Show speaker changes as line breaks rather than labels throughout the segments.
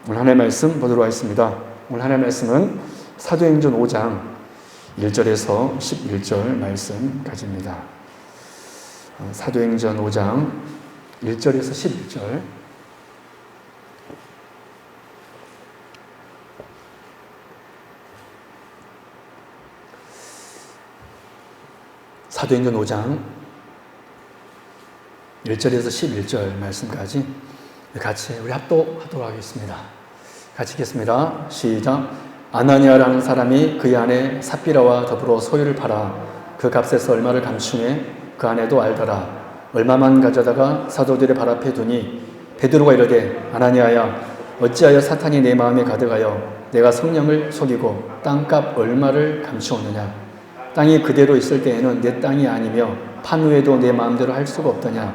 오늘 하나님의 말씀 보도록 하겠습니다. 오늘 하나님의 말씀은 사도행전 5장 1절에서 11절 말씀까지입니다. 사도행전 5장 1절에서 11절. 사도행전 5장 1절에서 11절 말씀까지 같이 우리 합독하도록 하겠습니다. 같이 읽겠습니다. 시작. 아나니아라는 사람이 그의 아내 삽비라와 더불어 소유를 팔아 그 값에서 얼마를 감추매 그 아내도 알더라. 얼마만 가져다가 사도들의 발 앞에 두니 베드로가 이르되 아나니아야 어찌하여 사탄이 내 마음에 가득하여 내가 성령을 속이고 땅값 얼마를 감추었느냐. 땅이 그대로 있을 때에는 내 땅이 아니며 판 후에도 내 마음대로 할 수가 없더냐.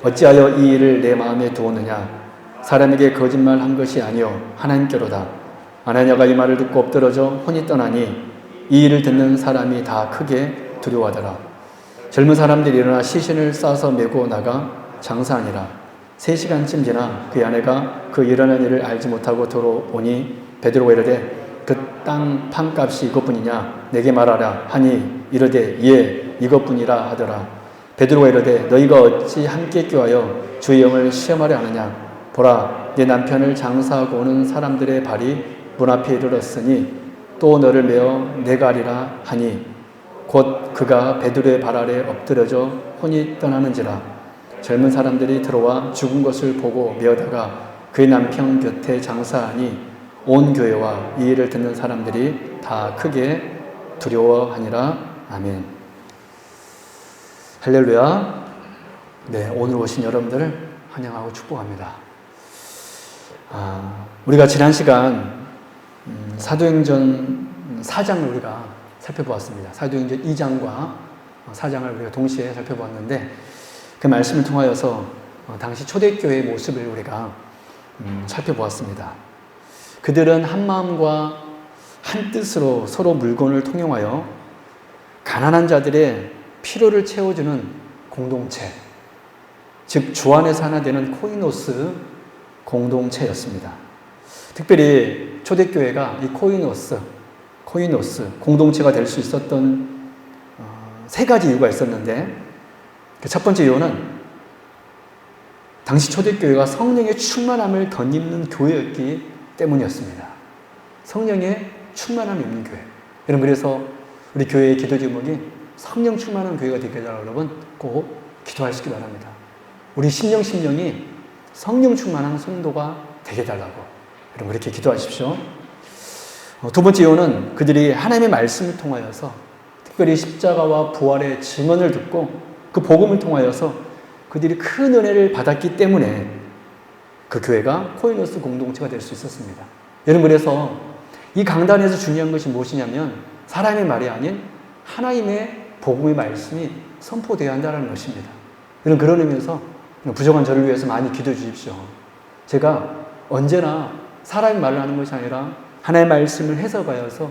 어찌하여 이 일을 내 마음에 두었느냐. 사람에게 거짓말한 것이 아니요 하나님께로다. 아나니아가 이 말을 듣고 엎드러져 혼이 떠나니 이 일을 듣는 사람이 다 크게 두려워하더라. 젊은 사람들이 일어나 시신을 싸서 메고 나가 장사하니라. 3시간쯤 지나 그의 아내가 그 일어난 일을 알지 못하고 들어오니 베드로가 이르되 그 땅 판값이 이것뿐이냐 내게 말하라 하니 이르되 예 이것뿐이라 하더라. 베드로가 이르되 너희가 어찌 함께 껴하여 주의 영을 시험하려 하느냐. 보라 네 남편을 장사하고 오는 사람들의 발이 문 앞에 이르렀으니 또 너를 메어 내가 하리라 하니 곧 그가 베드로의 발 아래 엎드려져 혼이 떠나는지라. 젊은 사람들이 들어와 죽은 것을 보고 메어다가 그의 남편 곁에 장사하니 온 교회와 이 일을 듣는 사람들이 다 크게 두려워하니라. 아멘. 할렐루야. 네, 오늘 오신 여러분들을 환영하고 축복합니다. 우리가 지난 시간 사도행전 4장을 우리가 살펴보았습니다. 사도행전 2장과 4장을 우리가 동시에 살펴보았는데 그 말씀을 통하여서 당시 초대교회의 모습을 우리가 살펴보았습니다. 그들은 한 마음과 한 뜻으로 서로 물건을 통용하여 가난한 자들의 필요를 채워주는 공동체, 즉 주 안에서 하나 되는 코이노스 공동체였습니다. 특별히 초대교회가 이 코이노스 공동체가 될 수 있었던 3가지 이유가 있었는데 그 첫 번째 이유는 당시 초대교회가 성령의 충만함을 덧입는 교회였기 때문이었습니다. 성령의 충만함이 있는 교회. 여러분 그래서 우리 교회의 기도 제목이 성령 충만한 교회가 되게 해달라고 여러분 꼭 기도하시기 바랍니다. 우리 심령이 성령 충만한 성도가 되게 해달라고 여러분 그렇게 기도하십시오. 두 번째 이유는 그들이 하나님의 말씀을 통하여서 특별히 십자가와 부활의 증언을 듣고 그 복음을 통하여서 그들이 큰 은혜를 받았기 때문에 그 교회가 코이노스 공동체가 될 수 있었습니다. 여러분 그래서 이 강단에서 중요한 것이 무엇이냐면 사람의 말이 아닌 하나님의 복음의 말씀이 선포되어야 한다는 것입니다. 여러분 그런 의미에서 부족한 저를 위해서 많이 기도해 주십시오. 제가 언제나 사람의 말을 하는 것이 아니라 하나님의 말씀을 해석하여서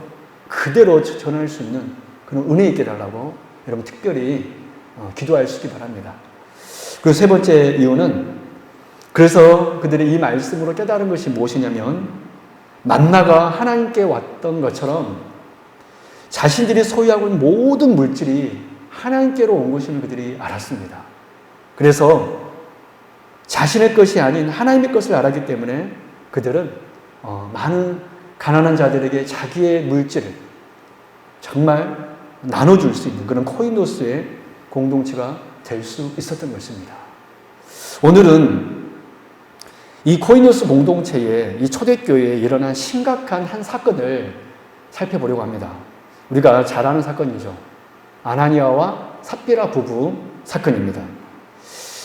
그대로 전할 수 있는 그런 은혜 있게 달라고 여러분 특별히 기도하시기 바랍니다. 그리고 세 번째 이유는 그래서 그들이 이 말씀으로 깨달은 것이 무엇이냐면 만나가 하나님께 왔던 것처럼 자신들이 소유하고 있는 모든 물질이 하나님께로 온 것임을 그들이 알았습니다. 그래서 자신의 것이 아닌 하나님의 것을 알았기 때문에 그들은 많은 가난한 자들에게 자기의 물질을 정말 나눠줄 수 있는 그런 코이노스의 공동체가 될 수 있었던 것입니다. 오늘은 이 코이노스 공동체에 이 초대교회에 일어난 심각한 한 사건을 살펴보려고 합니다. 우리가 잘 아는 사건이죠. 아나니아와 삽비라 부부 사건입니다.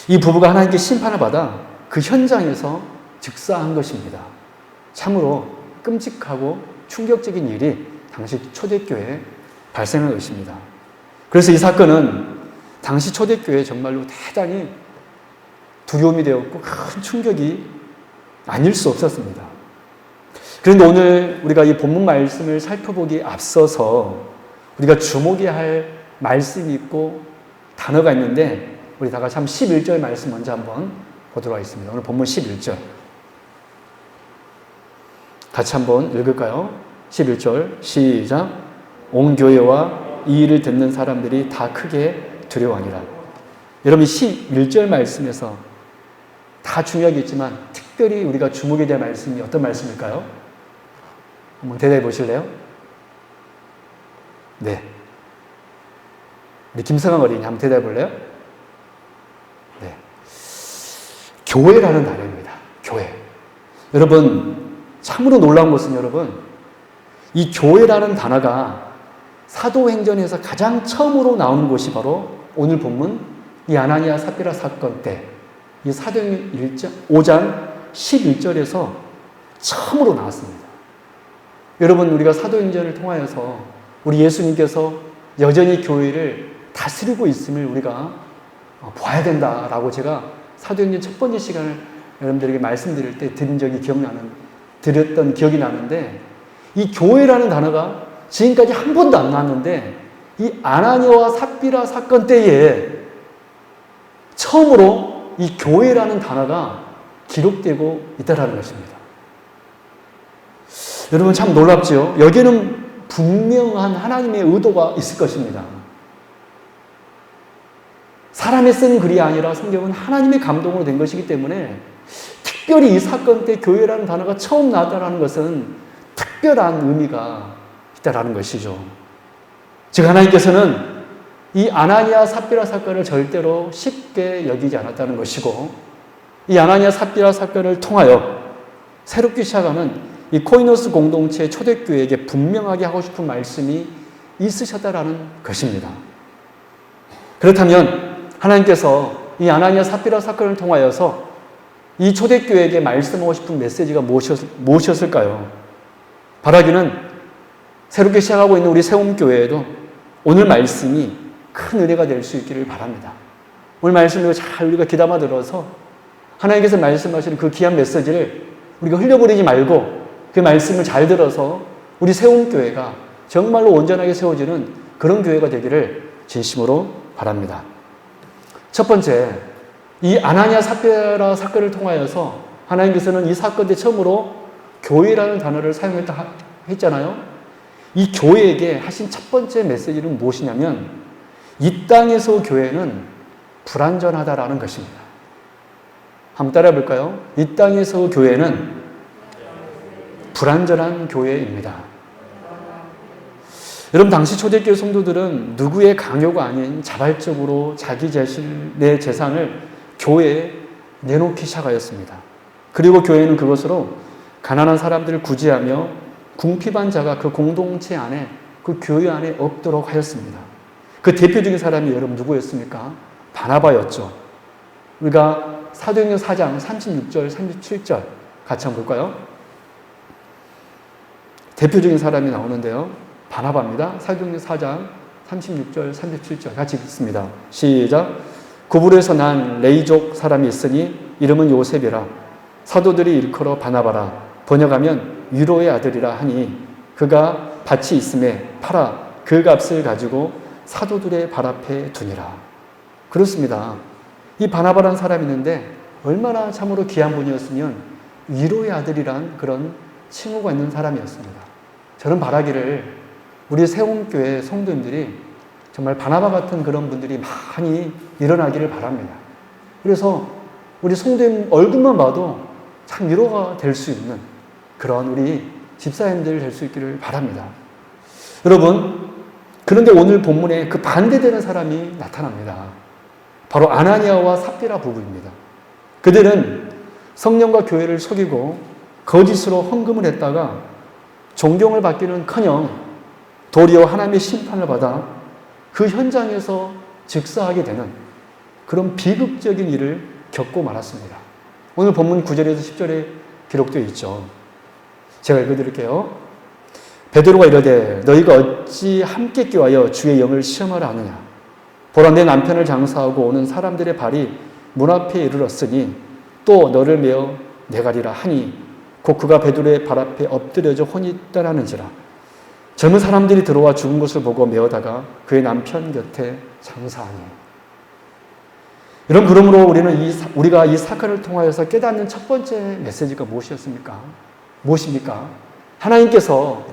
이 부부가 하나님께 심판을 받아 그 현장에서 즉사한 것입니다. 참으로 끔찍하고 충격적인 일이 당시 초대교회에 발생한 것입니다. 그래서 이 사건은 당시 초대교회에 정말로 대단히 두려움이 되었고 큰 충격이 아닐 수 없었습니다. 그런데 오늘 우리가 이 본문 말씀을 살펴보기에 앞서서 우리가 주목해야 할 말씀이 있고 단어가 있는데 우리 다 같이 11절 말씀 먼저 한번 보도록 하겠습니다. 오늘 본문 11절. 같이 한번 읽을까요? 11절 시작. 온 교회와 이 일을 듣는 사람들이 다 크게 두려워하니라. 여러분 11절 말씀에서 다 중요하겠지만 특별히 우리가 주목해야 될 말씀이 어떤 말씀일까요? 한번 대답해 보실래요? 네. 우리 김성환 어린이 한번 대답해 볼래요? 네. 교회라는 단어입니다. 교회. 여러분 참으로 놀라운 것은 여러분 이 교회라는 단어가 사도행전에서 가장 처음으로 나오는 곳이 바로 오늘 본문 이 아나니아 삽비라 사건 때 이 사도행전 5장 11절에서 처음으로 나왔습니다. 여러분 우리가 사도행전을 통하여서 우리 예수님께서 여전히 교회를 다스리고 있음을 우리가 봐야 된다라고 제가 사도행전 첫 번째 시간을 여러분들에게 말씀드릴 때 드렸던 기억이 나는데 이 교회라는 단어가 지금까지 한 번도 안 나왔는데 이 아나니아와 삽비라 사건 때에 처음으로 이 교회라는 단어가 기록되고 있다는 것입니다. 여러분 참 놀랍지요? 여기에는 분명한 하나님의 의도가 있을 것입니다. 사람의 쓴 글이 아니라 성경은 하나님의 감동으로 된 것이기 때문에 특별히 이 사건 때 교회라는 단어가 처음 나왔다는 것은 특별한 의미가 있다는 것이죠. 즉 하나님께서는 이 아나니아 삽비라 사건을 절대로 쉽게 여기지 않았다는 것이고 이 아나니아 삽비라 사건을 통하여 새롭게 시작하는 이 코이노스 공동체 초대교회에게 분명하게 하고 싶은 말씀이 있으셨다라는 것입니다. 그렇다면 하나님께서 이 아나니아 삽비라 사건을 통하여서 이 초대교회에게 말씀하고 싶은 메시지가 무엇이었을까요? 바라기는 새롭게 시작하고 있는 우리 세움교회에도 오늘 말씀이 큰 은혜가 될 수 있기를 바랍니다. 오늘 말씀을 잘 우리가 귀담아 들어서 하나님께서 말씀하시는 그 귀한 메시지를 우리가 흘려버리지 말고 그 말씀을 잘 들어서 우리 세움교회가 정말로 온전하게 세워지는 그런 교회가 되기를 진심으로 바랍니다. 첫 번째, 이 아나니아 삽비라 사건을 통하여서 하나님께서는 이 사건 때 처음으로 교회라는 단어를 사용했다 했잖아요. 이 교회에게 하신 첫 번째 메시지는 무엇이냐면 이 땅에서 교회는 불완전하다라는 것입니다. 한번 따라해 볼까요? 이 땅에서 교회는 불완전한 교회입니다. 여러분 당시 초대교회 성도들은 누구의 강요가 아닌 자발적으로 자기 자신의 재산을 교회에 내놓기 시작하였습니다. 그리고 교회는 그것으로 가난한 사람들을 구제하며 궁핍한 자가 그 공동체 안에 그 교회 안에 없도록 하였습니다. 그 대표적인 사람이 여러분 누구였습니까? 바나바였죠. 우리가 사도행전 4장 36절 37절 같이 한번 볼까요? 대표적인 사람이 나오는데요. 바나바입니다. 사도행전 4장 36절 37절 같이 읽습니다. 시작. 구브로에서 난 레이족 사람이 있으니 이름은 요셉이라 사도들이 일컬어 바나바라 번역하면 위로의 아들이라 하니 그가 밭이 있음에 팔아 그 값을 가지고 사도들의 발 앞에 두니라. 그렇습니다. 이 바나바라는 사람이 있는데 얼마나 참으로 귀한 분이었으면 위로의 아들이란 그런 칭호가 있는 사람이었습니다. 저는 바라기를 우리 세움교회 성도님들이 정말 바나바 같은 그런 분들이 많이 일어나기를 바랍니다. 그래서 우리 성도님 얼굴만 봐도 참 위로가 될 수 있는 그런 우리 집사님들 될 수 있기를 바랍니다. 여러분 그런데 오늘 본문에 그 반대되는 사람이 나타납니다. 바로 아나니아와 삽비라 부부입니다. 그들은 성령과 교회를 속이고 거짓으로 헌금을 했다가 존경을 받기는커녕 도리어 하나님의 심판을 받아 그 현장에서 즉사하게 되는 그런 비극적인 일을 겪고 말았습니다. 오늘 본문 9절에서 10절에 기록되어 있죠. 제가 읽어드릴게요. 베드로가 이르되 너희가 어찌 함께 끼워하여 주의 영을 시험하라 하느냐. 보라 내 남편을 장사하고 오는 사람들의 발이 문 앞에 이르렀으니 또 너를 메어 내가리라 하니 곧 그가 베드로의 발 앞에 엎드려져 혼이 떠나는지라. 젊은 사람들이 들어와 죽은 것을 보고 메어다가 그의 남편 곁에 장사하니. 여러분 그러므로 우리가 이 사건을 통하여서 깨닫는 첫 번째 메시지가 무엇이었습니까? 무엇입니까? 하나님께서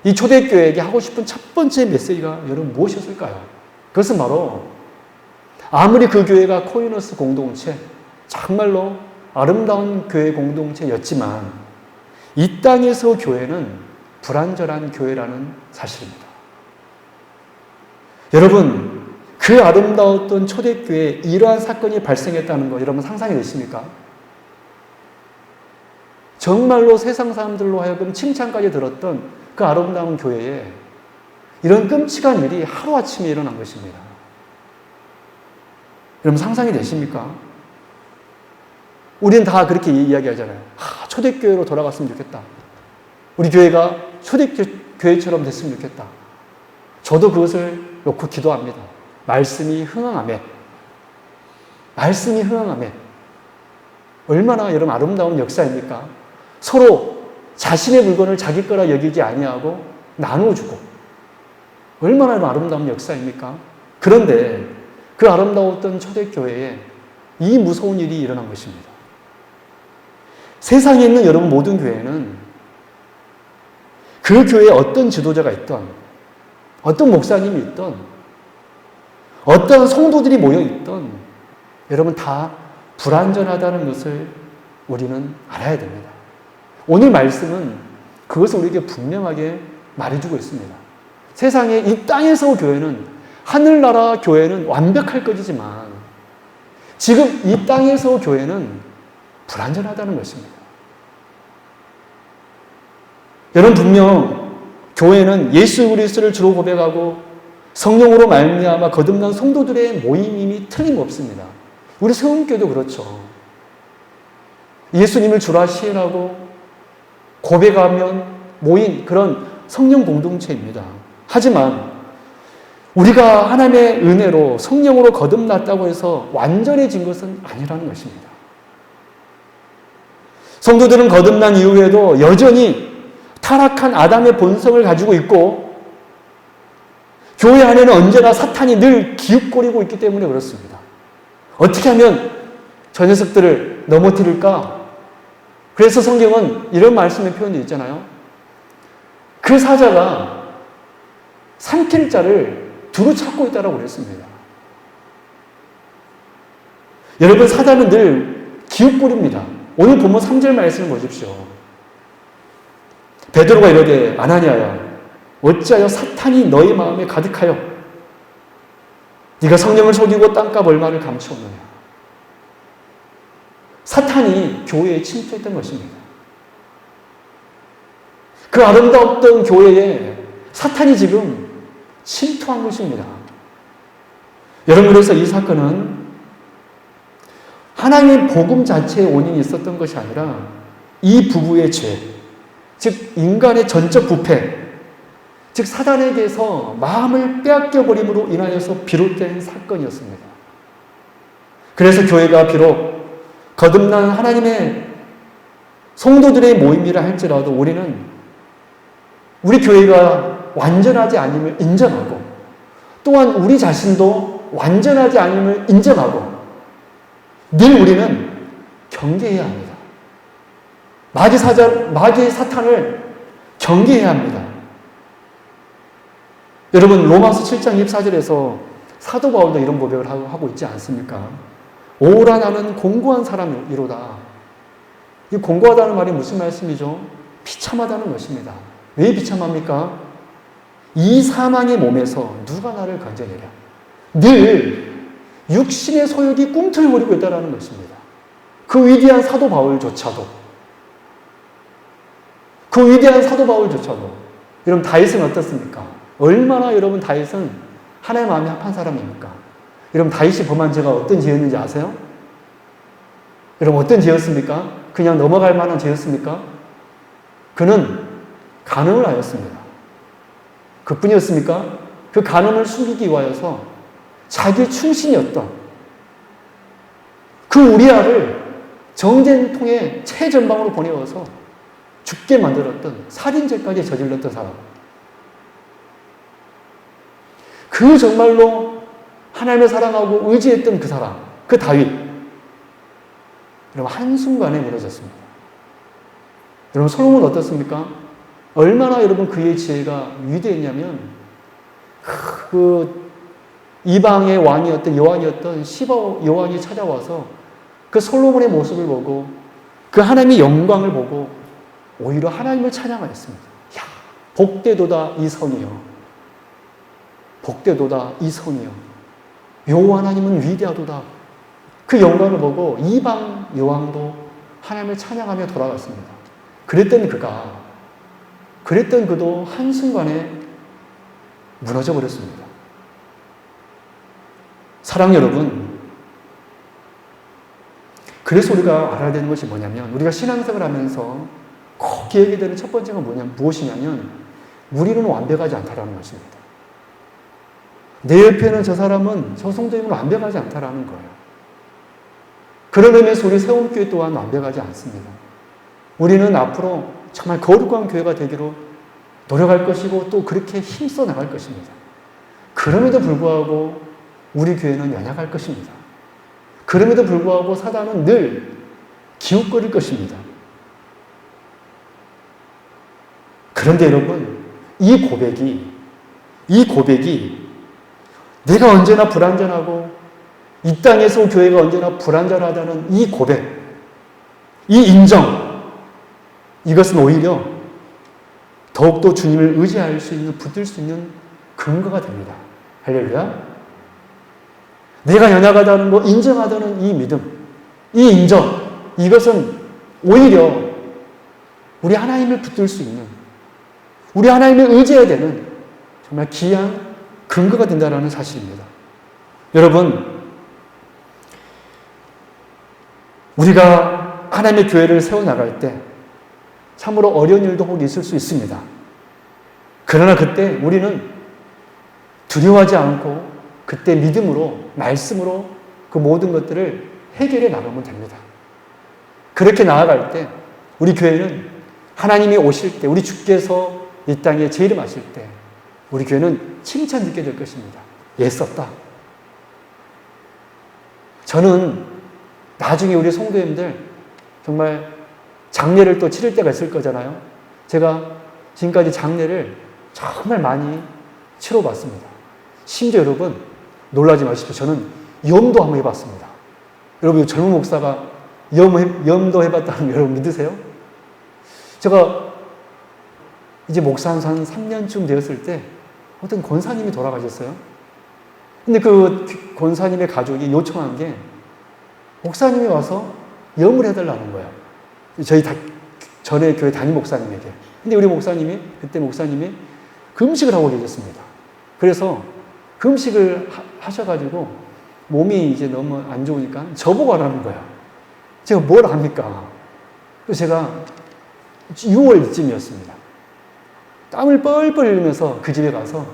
이 초대교회에게 하고 싶은 첫 번째 메시지가 여러분 무엇이었을까요? 그것은 바로 아무리 그 교회가 코이노스 공동체, 정말로 아름다운 교회 공동체였지만 이 땅에서 교회는 불완전한 교회라는 사실입니다. 여러분, 그 아름다웠던 초대교회에 이러한 사건이 발생했다는 거 여러분 상상이 되십니까? 정말로 세상 사람들로 하여금 칭찬까지 들었던 그 아름다운 교회에 이런 끔찍한 일이 하루아침에 일어난 것입니다. 여러분 상상이 되십니까? 우리는 다 그렇게 이야기하잖아요. 초대교회로 돌아갔으면 좋겠다. 우리 교회가 초대교회처럼 됐으면 좋겠다. 저도 그것을 놓고 기도합니다. 말씀이 흥황하며 얼마나 여러분 아름다운 역사입니까? 서로 자신의 물건을 자기 거라 여기지 아니하고 나누어주고 얼마나 아름다운 역사입니까? 그런데 그 아름다웠던 초대교회에 이 무서운 일이 일어난 것입니다. 세상에 있는 여러분 모든 교회는 그 교회에 어떤 지도자가 있던 어떤 목사님이 있던 어떤 성도들이 모여 있던 여러분 다 불완전하다는 것을 우리는 알아야 됩니다. 오늘 말씀은 그것을 우리에게 분명하게 말해주고 있습니다. 세상에 이 땅에서 교회는 하늘나라 교회는 완벽할 것이지만 지금 이 땅에서 교회는 불완전하다는 것입니다. 여러분 분명 교회는 예수 그리스도를 주로 고백하고 성령으로 말미암아 거듭난 성도들의 모임임이 틀림없습니다. 우리 세움교도 그렇죠. 예수님을 주라 시인하고 고백하면 모인 그런 성령 공동체입니다. 하지만 우리가 하나님의 은혜로 성령으로 거듭났다고 해서 완전해진 것은 아니라는 것입니다. 성도들은 거듭난 이후에도 여전히 타락한 아담의 본성을 가지고 있고 교회 안에는 언제나 사탄이 늘 기웃거리고 있기 때문에 그렇습니다. 어떻게 하면 저 녀석들을 넘어뜨릴까? 그래서 성경은 이런 말씀의 표현이 있잖아요. 그 사자가 삼킬 자를 두루 찾고 있다고 그랬습니다. 여러분 사단은 늘 기웃거립니다. 오늘 본문 3절 말씀을 보십시오. 베드로가 이르되 아나니아야 어찌하여 사탄이 너희 마음에 가득하여 네가 성령을 속이고 땅값 얼마를 감추었느냐. 사탄이 교회에 침투했던 것입니다. 그 아름다웠던 교회에 사탄이 지금 침투한 것입니다. 여러분 그래서 이 사건은 하나님의 복음 자체의 원인이 있었던 것이 아니라 이 부부의 죄, 즉 인간의 전적 부패, 즉 사단에게서 마음을 빼앗겨버림으로 인하여서 비롯된 사건이었습니다. 그래서 교회가 비록 거듭난 하나님의 성도들의 모임이라 할지라도 우리는 우리 교회가 완전하지 않음을 인정하고 또한 우리 자신도 완전하지 않음을 인정하고 늘 우리는 경계해야 합니다. 마귀 사탄을 경계해야 합니다. 여러분 로마서 7장 24절에서 사도 바울도 이런 고백을 하고 있지 않습니까? 오라 나는 공고한 사람이로다. 이 공고하다는 말이 무슨 말씀이죠? 비참하다는 것입니다. 왜 비참합니까? 이 사망의 몸에서 누가 나를 건져내랴. 늘 육신의 소욕이 꿈틀거리고 있다는 것입니다. 그 위대한 사도 바울조차도 여러분 다윗은 어떻습니까? 얼마나 여러분 다윗은 하나님 마음에 합한 사람입니까? 여러분 다윗이 범한 죄가 어떤 죄였는지 아세요? 여러분 어떤 죄였습니까? 그냥 넘어갈 만한 죄였습니까? 그는 간음을 하였습니다. 그뿐이었습니까? 그 간음을 숨기기 위하여서 자기 충신이었던 그 우리아를 정전통에 최전방으로 보내어서 죽게 만들었던 살인죄까지 저질렀던 사람. 그 정말로 하나님을 사랑하고 의지했던 그 사람, 그 다윗. 여러분 한순간에 무너졌습니다. 여러분 솔로몬 어떻습니까? 얼마나 여러분 그의 지혜가 위대했냐면 그 이방의 왕이었던 여왕이었던 시바 여왕이 찾아와서 그 솔로몬의 모습을 보고 그 하나님의 영광을 보고 오히려 하나님을 찬양하였습니다. 야, 복되도다 이 성이여. 복되도다 이 성이여. 여호와 하나님은 위대하도다. 그 영광을 보고 이방 여왕도 하나님을 찬양하며 돌아갔습니다. 그랬던 그도 한순간에 무너져 버렸습니다. 사랑 여러분, 그래서 우리가 알아야 되는 것이 뭐냐면, 우리가 신앙생활을 하면서 꼭 기억이 되는 첫 번째가 무엇이냐면, 우리는 완벽하지 않다라는 것입니다. 내 옆에는 저 사람은, 저 성도님은 완벽하지 않다라는 거예요. 그런 의미에서 우리 세움교회 또한 완벽하지 않습니다. 우리는 앞으로 정말 거룩한 교회가 되기로 노력할 것이고 또 그렇게 힘써 나갈 것입니다. 그럼에도 불구하고 우리 교회는 연약할 것입니다. 그럼에도 불구하고 사단은 늘 기웃거릴 것입니다. 그런데 여러분, 이 고백이 내가 언제나 불완전하고 이 땅에서 교회가 언제나 불완전하다는 이 고백, 이 인정, 이것은 오히려 더욱더 주님을 의지할 수 있는, 붙들 수 있는 근거가 됩니다. 할렐루야. 내가 연약하다는 거 인정하다는 이 믿음, 이 인정, 이것은 오히려 우리 하나님을 붙들 수 있는, 우리 하나님을 의지해야 되는 정말 귀한 근거가 된다는 사실입니다. 여러분, 우리가 하나님의 교회를 세워나갈 때 참으로 어려운 일도 혹 있을 수 있습니다. 그러나 그때 우리는 두려워하지 않고 그때 믿음으로, 말씀으로 그 모든 것들을 해결해 나가면 됩니다. 그렇게 나아갈 때 우리 교회는 하나님이 오실 때, 우리 주께서 이 땅에 재림하실 때 우리 교회는 칭찬 듣게 될 것입니다. 애썼다. 저는 나중에 우리 성도님들 정말 장례를 또 치를 때가 있을 거잖아요. 제가 지금까지 장례를 정말 많이 치러봤습니다. 심지어 여러분 놀라지 마십시오. 저는 염도 한번 해봤습니다. 여러분 젊은 목사가 염도 해봤다는 여러분 믿으세요? 제가 이제 목사 한 3년쯤 되었을 때 어떤 권사님이 돌아가셨어요. 근데 그 권사님의 가족이 요청한 게 목사님이 와서 염을 해달라는 거예요. 저희 전에 교회 담임 목사님에게. 근데 우리 목사님이, 그때 목사님이 금식을 하고 계셨습니다. 그래서 금식을 하셔가지고 몸이 이제 너무 안 좋으니까 저보고 하라는 거예요. 제가 뭘 합니까? 그래서 제가 6월쯤이었습니다. 땀을 뻘뻘 흘리면서 그 집에 가서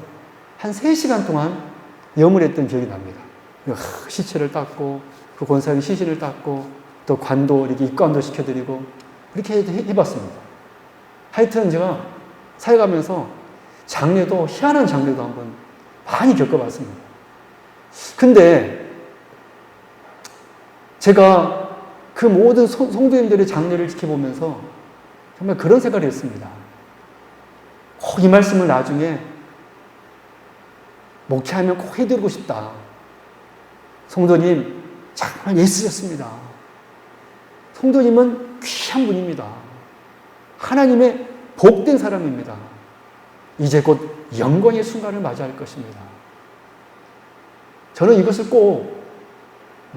한 3시간 동안 염을 했던 기억이 납니다. 시체를 닦고, 그 권사님 시신을 닦고, 또 관도 이렇게 입관도 시켜드리고, 이렇게 해봤습니다. 하여튼 제가 살아가면서 장례도, 희한한 장례도 한번 많이 겪어봤습니다. 근데 제가 그 모든 성도님들의 장례를 지켜보면서 정말 그런 생각을 했습니다. 꼭 이 말씀을 나중에 목회하면 꼭 해드리고 싶다. 성도님 정말 애쓰셨습니다. 성도님은 귀한 분입니다. 하나님의 복된 사람입니다. 이제 곧 영광의 순간을 맞이할 것입니다. 저는 이것을 꼭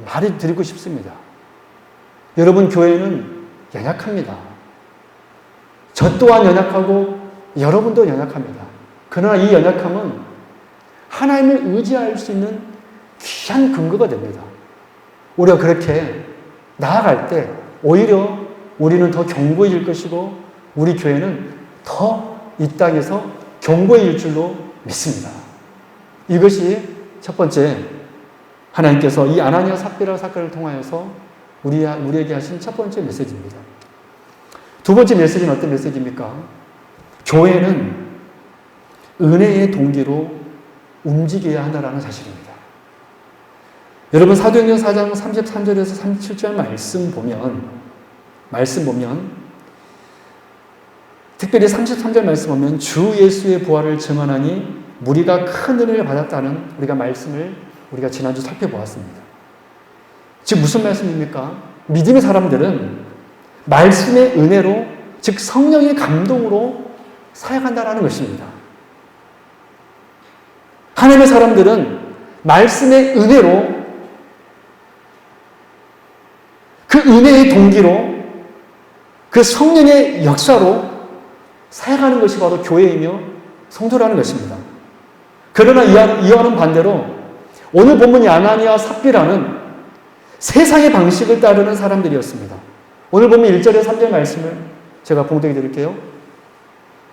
말해드리고 싶습니다. 여러분 교회는 연약합니다. 저 또한 연약하고 여러분도 연약합니다. 그러나 이 연약함은 하나님을 의지할 수 있는 귀한 근거가 됩니다. 우리가 그렇게 나아갈 때 오히려 우리는 더 견고해질 것이고 우리 교회는 더 이 땅에서 견고해질 줄로 믿습니다. 이것이 첫 번째 하나님께서 이 아나니아 삽비라 사건을 통하여서 우리에게 하신 첫 번째 메시지입니다. 두 번째 메시지는 어떤 메시지입니까? 교회는 은혜의 동기로 움직여야 한다는 사실입니다. 여러분 사도행전 4장 33절에서 37절 말씀 보면 특별히 33절 말씀 보면 주 예수의 부활을 증언하니 무리가 큰 은혜를 받았다는 우리가 말씀을 우리가 지난주 살펴보았습니다. 즉 무슨 말씀입니까? 믿음의 사람들은 말씀의 은혜로, 즉 성령의 감동으로 사역한다는 것입니다. 하나님의 사람들은 말씀의 은혜로, 그 은혜의 동기로, 그 성령의 역사로 사역하는 것이 바로 교회이며 성도라는 것입니다. 그러나 이와는 반대로 오늘 본문이 아나니아 삽비라는 세상의 방식을 따르는 사람들이었습니다. 오늘 보면 1절에 3절 말씀을 제가 봉독해 드릴게요.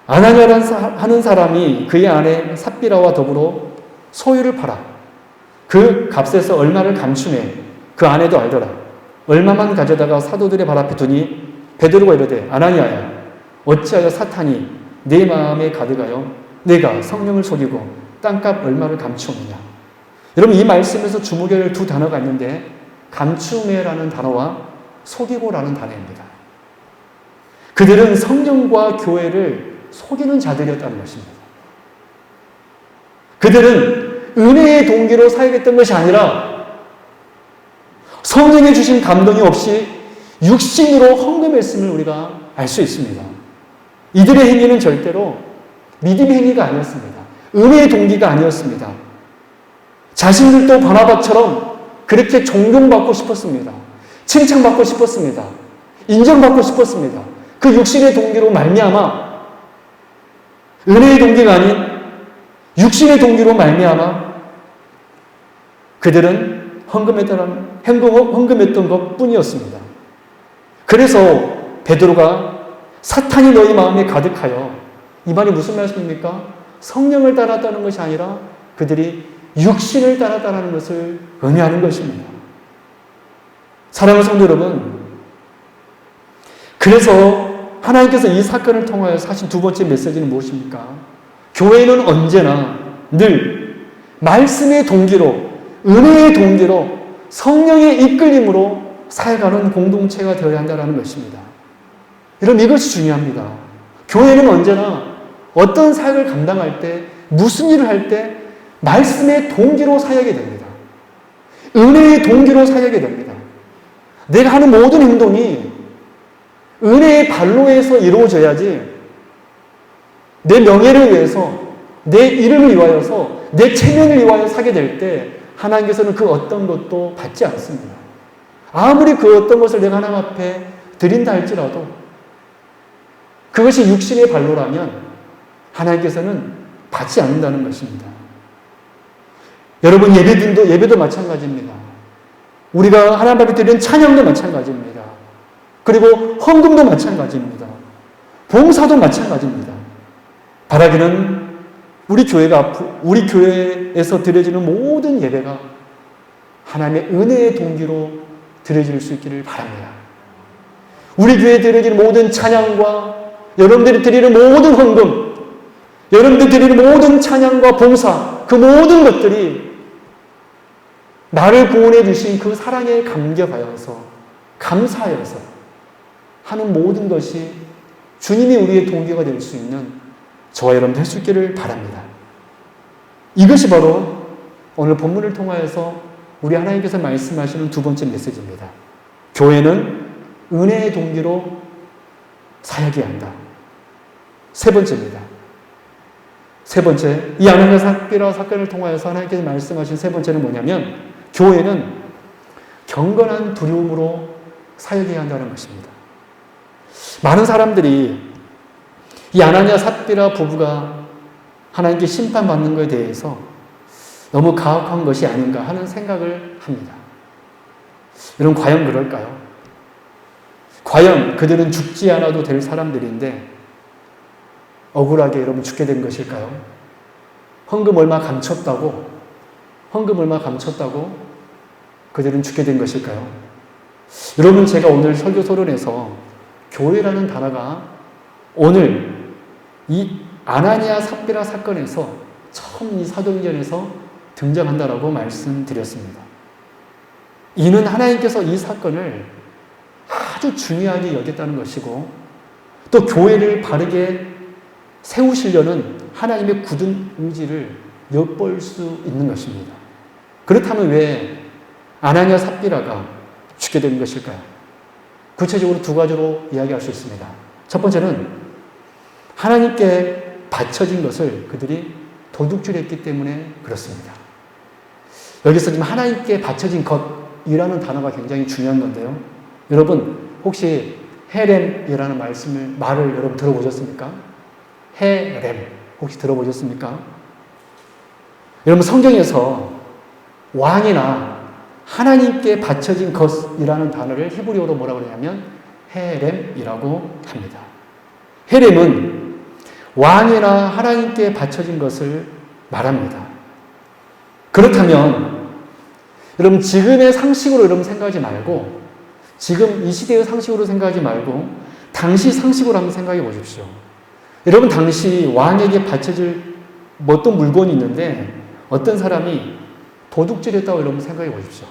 아나니아라는 하는 사람이 그의 아내 삽비라와 더불어 소유를 팔아 그 값에서 얼마를 감추매 그 아내도 알더라. 얼마만 가져다가 사도들의 발 앞에 두니 베드로가 이르되 아나니아야 어찌하여 사탄이 내 마음에 가득하여 내가 성령을 속이고 땅값 얼마를 감추느냐. 여러분 이 말씀에서 주목할 두 단어가 있는데 감추매라는 단어와 속이고라는 단어입니다. 그들은 성령과 교회를 속이는 자들이었다는 것입니다. 그들은 은혜의 동기로 사역했던 것이 아니라 성령이 주신 감동이 없이 육신으로 헌금했음을 우리가 알 수 있습니다. 이들의 행위는 절대로 믿음의 행위가 아니었습니다. 은혜의 동기가 아니었습니다. 자신들도 바나바처럼 그렇게 존경받고 싶었습니다. 칭찬받고 싶었습니다. 인정받고 싶었습니다. 그 육신의 동기로 말미암아 은혜의 동기가 아닌 육신의 동기로 말미암아 그들은 헌금했던 것 뿐이었습니다. 그래서 베드로가 사탄이 너희 마음에 가득하여, 이 말이 무슨 말씀입니까? 성령을 따랐다는 것이 아니라 그들이 육신을 따랐다는 것을 의미하는 것입니다. 사랑하는 성도 여러분, 그래서 하나님께서 이 사건을 통하여 하신 두 번째 메시지는 무엇입니까? 교회는 언제나 늘 말씀의 동기로, 은혜의 동기로, 성령의 이끌림으로 살아가는 공동체가 되어야 한다는 것입니다. 여러분 이것이 중요합니다. 교회는 언제나 어떤 사역을 감당할 때, 무슨 일을 할 때 말씀의 동기로 사역이 됩니다. 은혜의 동기로 사역이 됩니다. 내가 하는 모든 행동이 은혜의 발로에서 이루어져야지 내 명예를 위해서, 내 이름을 위하여서, 내 체면을 위하여 사게 될 때 하나님께서는 그 어떤 것도 받지 않습니다. 아무리 그 어떤 것을 내가 하나님 앞에 드린다 할지라도 그것이 육신의 발로라면 하나님께서는 받지 않는다는 것입니다. 여러분 예배도 마찬가지입니다. 우리가 하나님 앞에 드리는 찬양도 마찬가지입니다. 그리고 헌금도 마찬가지입니다. 봉사도 마찬가지입니다. 바라기는 우리 교회에서 드려지는 모든 예배가 하나님의 은혜의 동기로 드려질 수 있기를 바랍니다. 우리 교회에 드려지는 모든 찬양과 여러분들이 드리는 모든 헌금, 여러분들이 드리는 모든 찬양과 봉사, 그 모든 것들이 나를 구원해 주신 그 사랑에 감격하여서, 감사하여서 하는 모든 것이 주님이 우리의 동기가 될 수 있는 저와 여러분들 할 수 있기를 바랍니다. 이것이 바로 오늘 본문을 통하여서 우리 하나님께서 말씀하시는 두 번째 메시지입니다. 교회는 은혜의 동기로 사역해야 한다. 세 번째입니다. 세 번째, 이 아나니아 삽비라 사건을 통하여서 하나님께서 말씀하신 세 번째는 뭐냐면 교회는 경건한 두려움으로 사역해야 한다는 것입니다. 많은 사람들이 이 아나니아 삽비라 부부가 하나님께 심판받는 것에 대해서 너무 가혹한 것이 아닌가 하는 생각을 합니다. 여러분 과연 그럴까요? 과연 그들은 죽지 않아도 될 사람들인데 억울하게 여러분 죽게 된 것일까요? 헌금 얼마 감췄다고 그들은 죽게 된 것일까요? 여러분 제가 오늘 설교 토론에서 교회라는 단어가 오늘 이 아나니아 삽비라 사건에서 처음 이 사도행전에서 등장한다라고 말씀드렸습니다. 이는 하나님께서 이 사건을 아주 중요하게 여겼다는 것이고 또 교회를 바르게 세우시려는 하나님의 굳은 의지를 엿볼 수 있는 것입니다. 그렇다면 왜 아나니아 삽비라가 죽게 된 것일까요? 구체적으로 두 가지로 이야기할 수 있습니다. 첫 번째는 하나님께 바쳐진 것을 그들이 도둑질했기 때문에 그렇습니다. 여기서 지금 하나님께 바쳐진 것이라는 단어가 굉장히 중요한 건데요. 여러분 혹시 헤렘이라는 말을 여러분 들어보셨습니까? 헤렘 혹시 들어보셨습니까? 여러분 성경에서 왕이나 하나님께 바쳐진 것이라는 단어를 히브리어로 뭐라고 그러냐면 헤렘이라고 합니다. 헤렘은 왕이나 하나님께 바쳐진 것을 말합니다. 그렇다면 여러분 지금의 상식으로 여러분 생각하지 말고 지금 이 시대의 상식으로 생각하지 말고 당시 상식으로 한번 생각해 보십시오. 여러분 당시 왕에게 바쳐질 어떤 물건이 있는데 어떤 사람이 도둑질했다고 여러분 생각해 보십시오.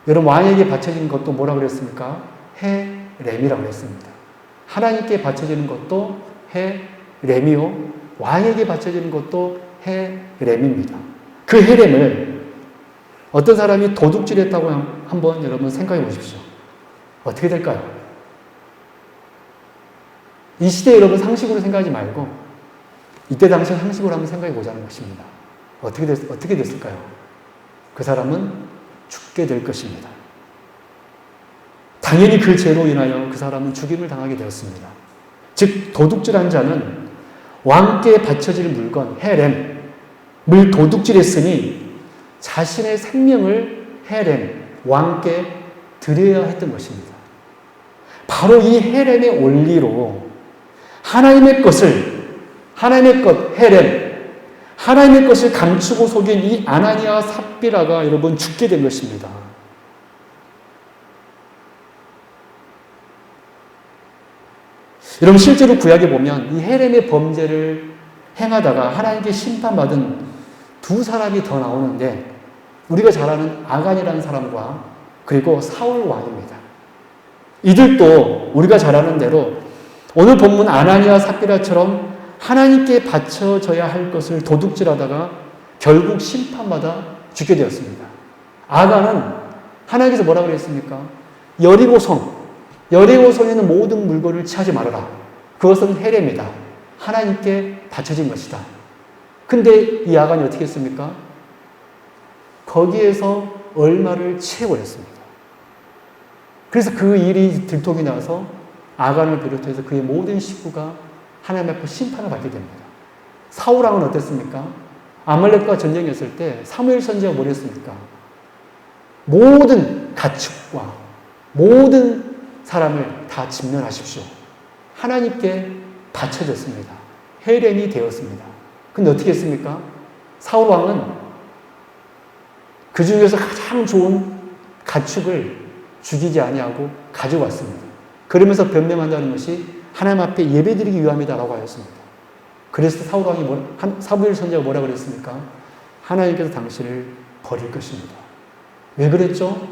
여러분 왕에게 바쳐진 것도 뭐라고 그랬습니까? 헤렘이라고 그랬습니다. 하나님께 바쳐지는 것도 헤렘이요. 왕에게 바쳐지는 것도 헤렘입니다. 그 헤렘을 어떤 사람이 도둑질했다고 한번 여러분 생각해 보십시오. 어떻게 될까요? 이 시대에 여러분 상식으로 생각하지 말고 이때 당시 상식으로 한번 생각해 보자는 것입니다. 어떻게 됐을까요? 그 사람은 죽게 될 것입니다. 당연히 그 죄로 인하여 그 사람은 죽임을 당하게 되었습니다. 즉 도둑질한 자는 왕께 바쳐질 물건 헤렘을 도둑질했으니 자신의 생명을 헤렘 왕께 드려야 했던 것입니다. 바로 이 헤렘의 원리로 하나님의 것 헤렘 하나님의 것을 감추고 속인 이 아나니아 삽비라가 여러분 죽게 된 것입니다. 여러분 실제로 구약에 보면 이 헤렘의 범죄를 행하다가 하나님께 심판받은 두 사람이 더 나오는데 우리가 잘 아는 아간이라는 사람과 그리고 사울 왕입니다. 이들도 우리가 잘 아는 대로 오늘 본문 아나니아 삽비라처럼 하나님께 바쳐져야 할 것을 도둑질하다가 결국 심판받아 죽게 되었습니다. 아간은 하나님께서 뭐라고 그랬습니까? 여리고성에 있는 모든 물건을 취하지 말아라. 그것은 헤렘이다. 하나님께 바쳐진 것이다. 근데 이 아간이 어떻게 했습니까? 거기에서 얼마를 취해버렸습니다. 그래서 그 일이 들통이 나서 아간을 비롯해서 그의 모든 식구가 하나님 앞에 심판을 받게 됩니다. 사울 왕은 어땠습니까? 아말렉과 전쟁했을 때 사무엘 선지자가 뭘 했습니까? 모든 가축과 모든 사람을 다 진멸하십시오. 하나님께 바쳐졌습니다. 헤렘이 되었습니다. 근데 어떻게 했습니까? 사울 왕은 그 중에서 가장 좋은 가축을 죽이지 아니하고 가져왔습니다. 그러면서 변명한다는 것이 하나님 앞에 예배드리기 위함이다라고 하였습니다. 그래서 사울 왕이 사무엘 선지자가 뭐라고 그랬습니까? 하나님께서 당신을 버릴 것입니다. 왜 그랬죠?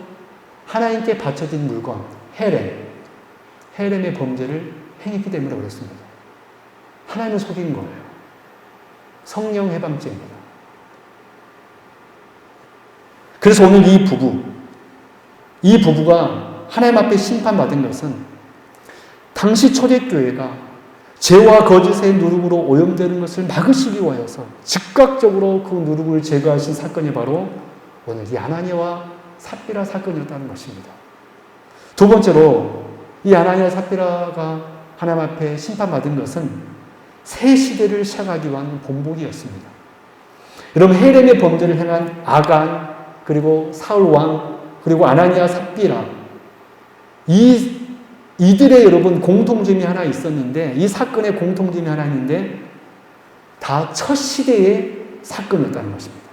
하나님께 바쳐진 물건 헤렘의 범죄를 행했기 때문에 그랬습니다. 하나님을 속인 거예요. 성령 해방죄입니다. 그래서 오늘 이 부부가 하나님 앞에 심판받은 것은 당시 초대교회가 죄와 거짓의 누룩으로 오염되는 것을 막으시기 위하여서 즉각적으로 그 누룩을 제거하신 사건이 바로 오늘 이 아나니아와 삽비라 사건이었다는 것입니다. 두 번째로 이 아나니아 삽비라가 하나님 앞에 심판받은 것은 새 시대를 시작하기 위한 본보기였습니다. 여러분 헤렘의 범죄를 행한 아간 그리고 사울 왕 그리고 아나니아 삽비라 이들의 여러분 공통점이 하나 있었는데 이 사건의 공통점이 하나 있는데 다 첫 시대의 사건이었다는 것입니다.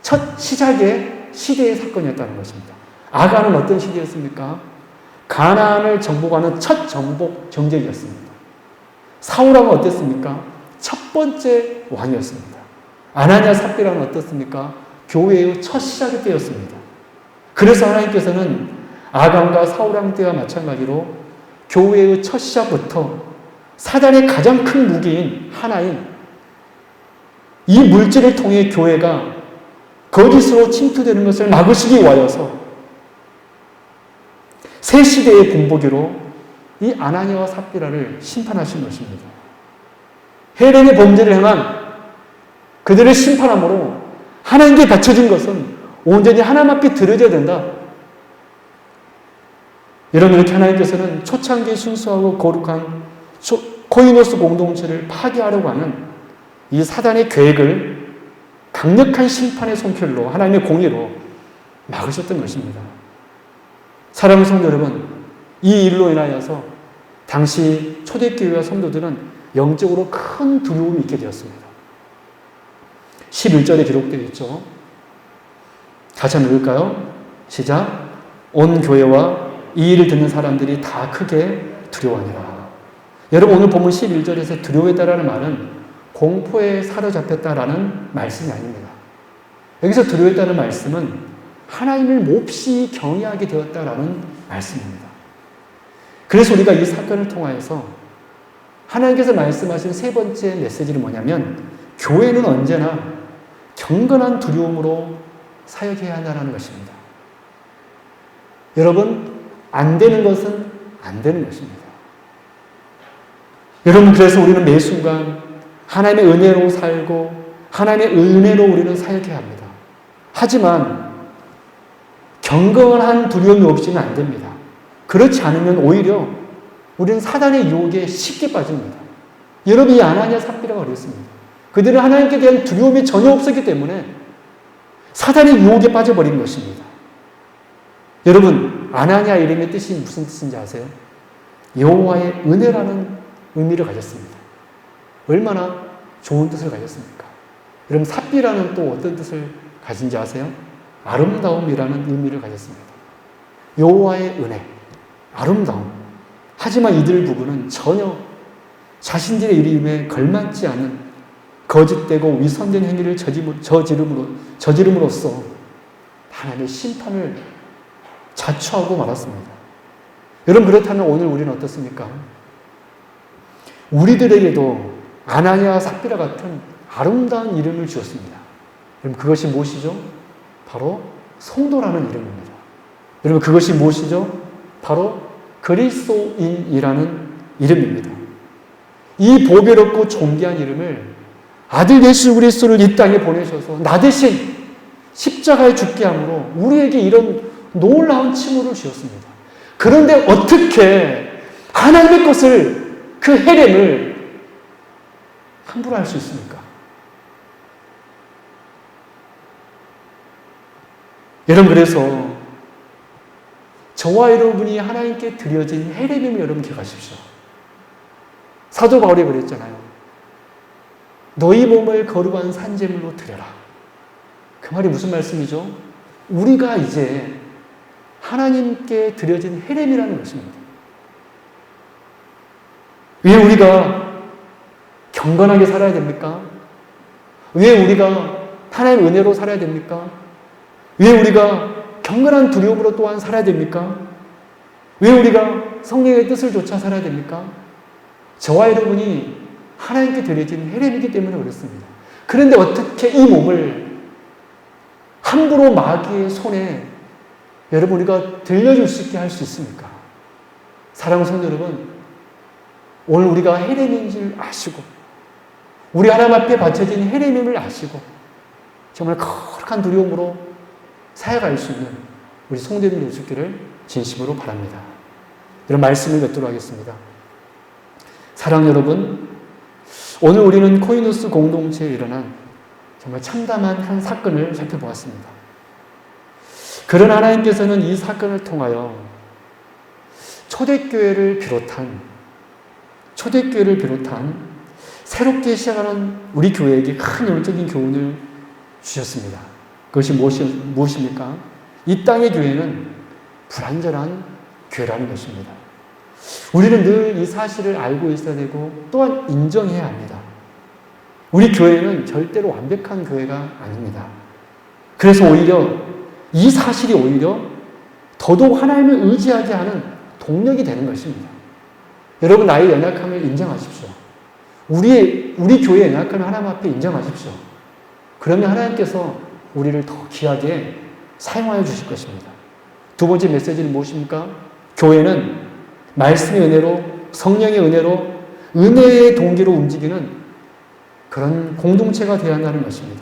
첫 시작의 시대의 사건이었다는 것입니다. 아간은 어떤 시대였습니까? 가나안을 정복하는 첫 정복 정쟁이었습니다. 사울 왕은 어땠습니까? 첫 번째 왕이었습니다. 아나니아 삽비라는 어떻습니까? 교회의 첫 시작이 때였습니다. 그래서 하나님께서는 아간과 사울 왕 때와 마찬가지로 교회의 첫 시작부터 사단의 가장 큰 무기인 하나인 이 물질을 통해 교회가 거짓으로 침투되는 것을 막으시기 위하여서 새 시대의 본보기로 이 아나니아와 삽비라를 심판하신 것입니다. 헬렌의 범죄를 행한 그들을 심판함으로 하나님께 바쳐진 것은 온전히 하나님 앞에 드려져야 된다. 여러분, 이렇게 하나님께서는 초창기 순수하고 거룩한 코이노스 공동체를 파괴하려고 하는 이 사단의 계획을 강력한 심판의 손길로 하나님의 공의로 막으셨던 것입니다. 사랑하는 성도 여러분, 이 일로 인하여서 당시 초대교회와 성도들은 영적으로 큰 두려움이 있게 되었습니다. 11절에 기록되어 있죠. 같이 한번 읽을까요? 시작. 온 교회와 이 일을 듣는 사람들이 다 크게 두려워하니라. 여러분, 오늘 본문 11절에서 두려워했다라는 말은 공포에 사로잡혔다라는 말씀이 아닙니다. 여기서 두려워했다는 말씀은 하나님을 몹시 경외하게 되었다라는 말씀입니다. 그래서 우리가 이 사건을 통하여서 하나님께서 말씀하신 세 번째 메시지는 뭐냐면 교회는 언제나 경건한 두려움으로 사역해야 한다는 것입니다. 여러분, 안 되는 것은 안 되는 것입니다. 여러분, 그래서 우리는 매 순간 하나님의 은혜로 살고 하나님의 은혜로 우리는 사역해야 합니다. 하지만 경건한 두려움이 없이는 안 됩니다. 그렇지 않으면 오히려 우리는 사단의 유혹에 쉽게 빠집니다. 여러분, 이 아나니아 삽비라가 그랬습니다. 그들은 하나님께 대한 두려움이 전혀 없었기 때문에 사단의 유혹에 빠져버린 것입니다. 여러분, 아나니아 이름의 뜻이 무슨 뜻인지 아세요? 여호와의 은혜라는 의미를 가졌습니다. 얼마나 좋은 뜻을 가졌습니까? 여러분, 삽비라는 또 어떤 뜻을 가진지 아세요? 아름다움이라는 의미를 가졌습니다. 여호와의 은혜, 아름다움. 하지만 이들 부부는 전혀 자신들의 이름에 걸맞지 않은 거짓되고 위선된 행위를 저지름으로써 하나님의 심판을 자초하고 말았습니다. 여러분, 그렇다면 오늘 우리는 어떻습니까? 우리들에게도 아나니아와 삽비라 같은 아름다운 이름을 주었습니다. 여러분, 그것이 무엇이죠? 바로 성도라는 이름입니다. 여러분, 그것이 무엇이죠? 바로 그리스도인이라는 이름입니다. 이 보배롭고 존귀한 이름을 아들 예수 그리스도를 이 땅에 보내셔서 나 대신 십자가에 죽게 함으로 우리에게 이런 놀라운 칭호를 주었습니다. 그런데 어떻게 하나님의 것을, 그 헬렘을 함부로 할 수 있습니까? 여러분, 그래서 저와 여러분이 하나님께 드려진 헬렘임을 여러분 기억하십시오. 사도 바울이 그랬잖아요. 너희 몸을 거룩한 산제물로 드려라. 그 말이 무슨 말씀이죠? 우리가 이제 하나님께 드려진 헬렘이라는 것입니다. 왜 우리가 경건하게 살아야 됩니까? 왜 우리가 하나님의 은혜로 살아야 됩니까? 왜 우리가 경건한 두려움으로 또한 살아야 됩니까? 왜 우리가 성령의 뜻을 좇아 살아야 됩니까? 저와 여러분이 하나님께 드려진 헬렘이기 때문에 그렇습니다. 그런데 어떻게 이 몸을 함부로 마귀의 손에 여러분 우리가 들려줄 수 있게 할 수 있습니까? 사랑하는 성도 여러분, 오늘 우리가 헬렘인 줄 아시고 우리 하나님 앞에 바쳐진 헬렘임을 아시고 정말 거룩한 두려움으로 사역할 수 있는 우리 성도님이 되시기를 진심으로 바랍니다. 이런 말씀을 맺도록 하겠습니다. 사랑 여러분, 오늘 우리는 코이노스 공동체에 일어난 정말 참담한 한 사건을 살펴보았습니다. 그러나 하나님께서는 이 사건을 통하여 초대교회를 비롯한 새롭게 시작하는 우리 교회에게 큰 영적인 교훈을 주셨습니다. 그것이 무엇입니까? 이 땅의 교회는 불완전한 교회라는 것입니다. 우리는 늘 이 사실을 알고 있어야 되고 또한 인정해야 합니다. 우리 교회는 절대로 완벽한 교회가 아닙니다. 그래서 오히려 이 사실이 오히려 더더욱 하나님을 의지하게 하는 동력이 되는 것입니다. 여러분 나의 연약함을 인정하십시오. 우리 교회의 연약함을 하나님 앞에 인정하십시오. 그러면 하나님께서 우리를 더 귀하게 사용하여 주실 것입니다. 두 번째 메시지는 무엇입니까? 교회는 말씀의 은혜로, 성령의 은혜로, 은혜의 동기로 움직이는 그런 공동체가 되어야 한다는 것입니다.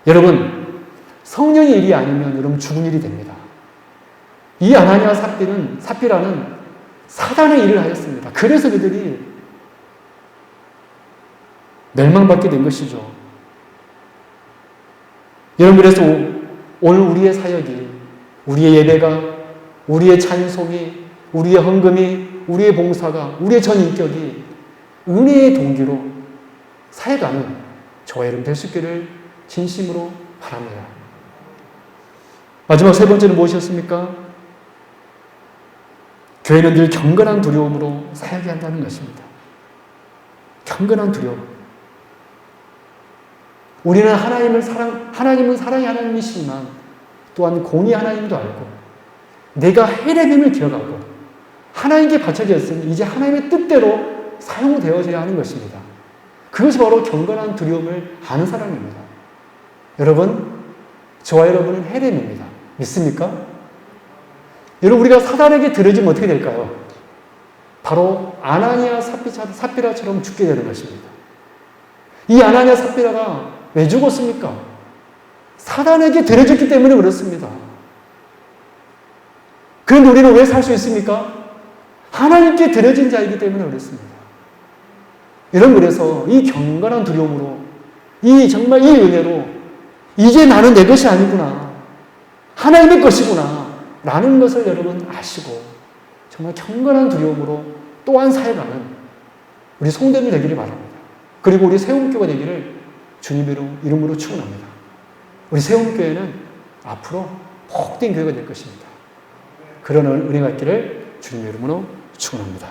여러분, 성령의 일이 아니면 여러분 죽은 일이 됩니다. 이 아나니아 삽비라는 사단의 일을 하였습니다. 그래서 그들이 멸망받게 된 것이죠. 여러분, 그래서 오늘 우리의 사역이, 우리의 예배가, 우리의 찬송이, 우리의 헌금이, 우리의 봉사가, 우리의 전 인격이 은혜의 동기로 살아가는 저와 여러분 될 수 있기를 진심으로 바랍니다. 마지막 세 번째는 무엇이었습니까? 교회는 늘 경건한 두려움으로 살게 한다는 것입니다. 경건한 두려움. 우리는 하나님은 사랑의 하나님이시지만 또한 공의 하나님도 알고 내가 헤레빔을 기억하고 하나님께 바쳐졌으니 이제 하나님의 뜻대로 사용되어져야 하는 것입니다. 그것이 바로 경건한 두려움을 아는 사람입니다. 여러분, 저와 여러분은 헤렘입니다. 믿습니까? 여러분, 우리가 사단에게 들어지면 어떻게 될까요? 바로 아나니아 삽비라처럼 죽게 되는 것입니다. 이 아나니아 삽비라가 왜 죽었습니까? 사단에게 들어졌기 때문에 그렇습니다. 그런데 우리는 왜 살 수 있습니까? 하나님께 들어진 자이기 때문에 그렇습니다. 여러분, 그래서 이 경건한 두려움으로, 정말 이 은혜로, 이제 나는 내 것이 아니구나, 하나님의 것이구나 라는 것을 여러분 아시고 정말 경건한 두려움으로 또한 살아가는 우리 성도님이 되기를 바랍니다. 그리고 우리 세움교가 되기를 주님의 이름으로 축원합니다. 우리 세움교회는 앞으로 복된 교회가 될 것입니다. 그런 은혜가 있기를 주님의 이름으로 축원합니다.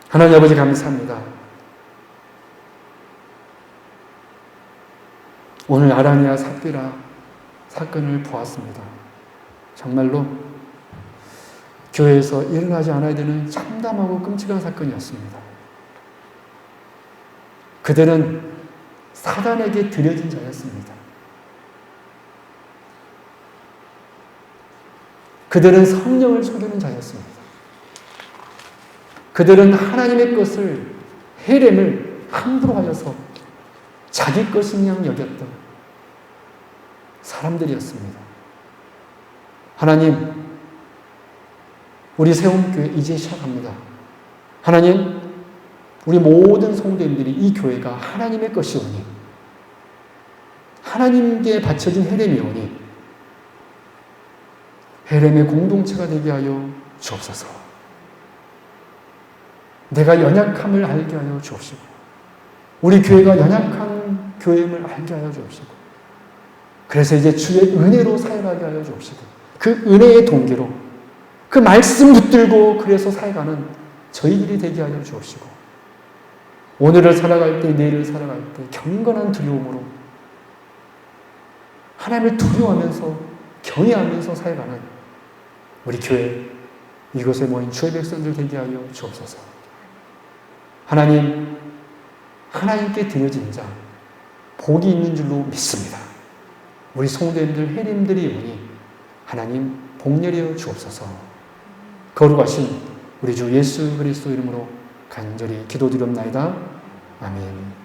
하나님 아버지 감사합니다. 오늘 아나니아 삽비라 사건을 보았습니다. 정말로 교회에서 일어나지 않아야 되는 참담하고 끔찍한 사건이었습니다. 그들은 사단에게 들여진 자였습니다. 그들은 성령을 속이는 자였습니다. 그들은 하나님의 것을, 헤렘을 함부로 하여서 자기 것인 양 여겼던 사람들이었습니다. 하나님, 우리 세움교회 이제 시작합니다. 하나님, 우리 모든 성도님들이 이 교회가 하나님의 것이오니, 하나님께 바쳐진 헤렘이오니, 헤렘의 공동체가 되게 하여 주옵소서. 내가 연약함을 알게 하여 주옵시고, 우리 교회가 연약한 교회임을 알게 하여 주옵시고, 그래서 이제 주의 은혜로 살아가게 하여 주옵시고, 그 은혜의 동기로 그 말씀 붙들고 그래서 살아가는 저희들이 되게 하여 주옵시고, 오늘을 살아갈 때, 내일을 살아갈 때 경건한 두려움으로 하나님을 두려워하면서 경외하면서 살아가는 우리 교회, 이곳에 모인 주의 백성들 되게 하여 주옵소서. 하나님, 하나님께 드려진 자 복이 있는 줄로 믿습니다. 우리 성도님들, 회림들이 오니 하나님 복 내려 주옵소서. 거룩하신 우리 주 예수 그리스도 이름으로 간절히 기도드렸나이다. 아멘.